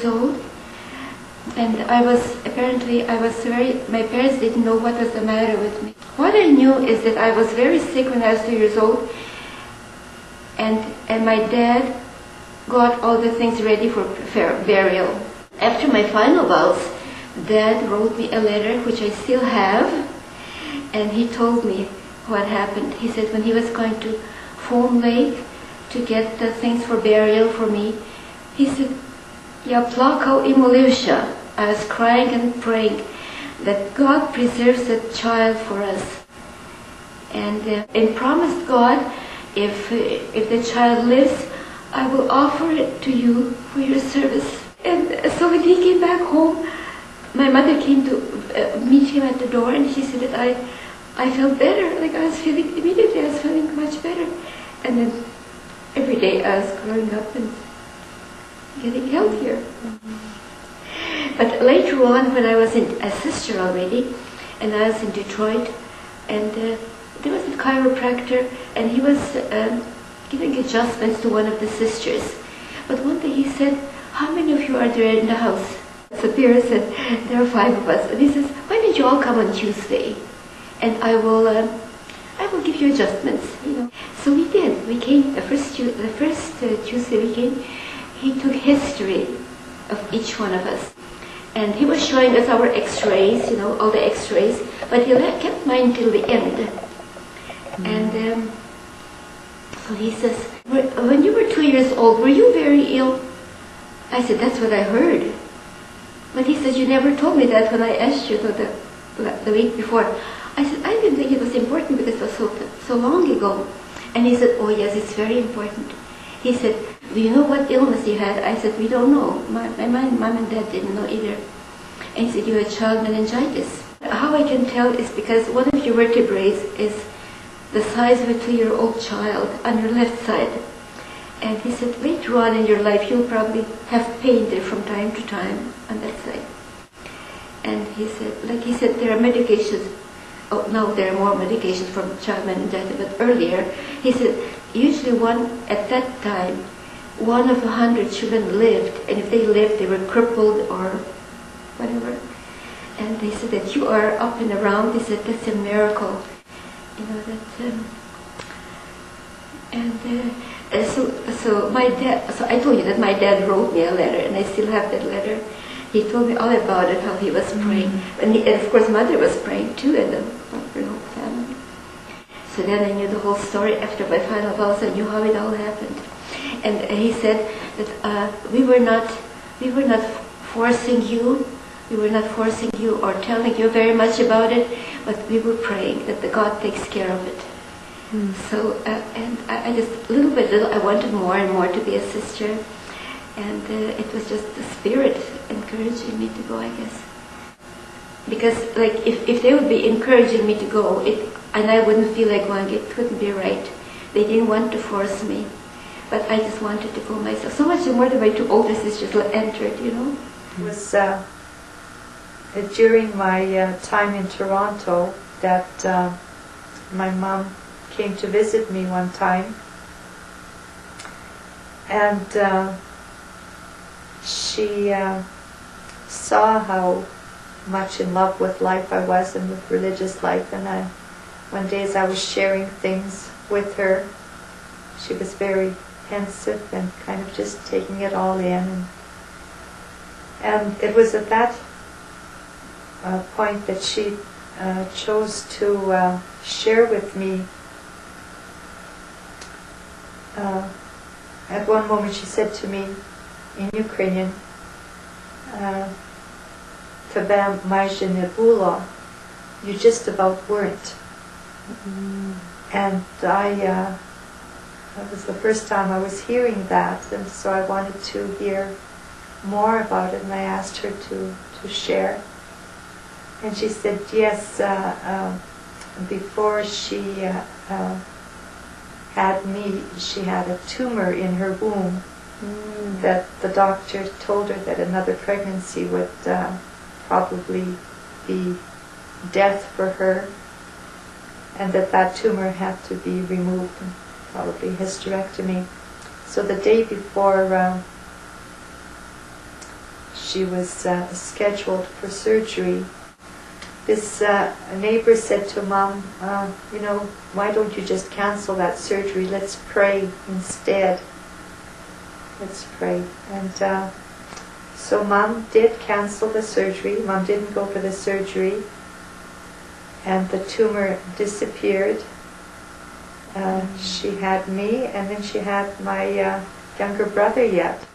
old, and my parents didn't know what was the matter with me. What I knew is that I was very sick when I was 2 years old, and my dad got all the things ready for burial. After my final vows, Dad wrote me a letter, which I still have, and he told me what happened. He said when he was going to Fawn Lake to get the things for burial for me, he said, "Ja plakao I molivša." I was crying and praying that God preserves that child for us, and promised God, if the child lives, I will offer it to you for your service. And so when he came back home, my mother came to meet him at the door, and she said that I felt better. Like immediately I was feeling much better. And then every day I was growing up and getting healthier. But later on, when I was a sister already, and I was in Detroit, and there was a chiropractor, and he was giving adjustments to one of the sisters. But one day he said, "How many of you are there in the house?" Sapira said, "There are 5 of us." And he says, "Why don't you all come on Tuesday? And I will give you adjustments, you know." So we did. We came the first Tuesday we came. He took history of each one of us, and he was showing us our X-rays, you know, all the X-rays. But he kept mine till the end. And so he says, "When you were 2 years old, were you very ill?" I said, "That's what I heard." But he says, "You never told me that when I asked you the week before." I said, "I didn't think it was important because it was so long ago." And he said, "Oh yes, it's very important." He said, "Do you know what illness you had?" I said, "We don't know. My mom and dad didn't know either." And he said, "You had child meningitis." How I can tell is because one of your vertebrae is the size of a 2-year-old child on your left side. And he said, later on in your life, you'll probably have pain there from time to time on that side. And he said, there are medications. Oh, now there are more medications from child meningitis, but earlier, he said, usually at that time, 1 of 100 children lived, and if they lived, they were crippled or whatever. And they said that you are up and around. They said, that's a miracle. You know, that, so my dad, so I told you that my dad wrote me a letter, and I still have that letter. He told me all about it, how he was praying. And of course Mother was praying too, and the whole family. So then I knew the whole story. After my final vows, I knew how it all happened. And he said that we were not forcing you. We were not forcing you or telling you very much about it, but we were praying that the God takes care of it. So, and I just, little by little, I wanted more and more to be a sister. And it was just the Spirit encouraging me to go, I guess. Because, like, if they would be encouraging me to go, and I wouldn't feel like going, it wouldn't be right. They didn't want to force me. But I just wanted to go myself. So much more than my 2 older sisters entered, you know. It was during my time in Toronto that my mom came to visit me one time, and she saw how much in love with life I was and with religious life. And one day as I was sharing things with her, she was very pensive and kind of just taking it all in. And it was at that point that she chose to share with me. At one moment she said to me in Ukrainian, "Тебе майже не було, you just about weren't." And that was the first time I was hearing that, and so I wanted to hear more about it, and I asked her to share. And she said, yes, before she had me, she had a tumor in her womb, that the doctor told her that another pregnancy would probably be death for her, and that tumor had to be removed, and probably hysterectomy. So the day before she was scheduled for surgery. This neighbor said to Mom, why don't you just cancel that surgery? Let's pray instead. Let's pray. And so Mom did cancel the surgery. Mom didn't go for the surgery. And the tumor disappeared. She had me, and then she had my younger brother yet.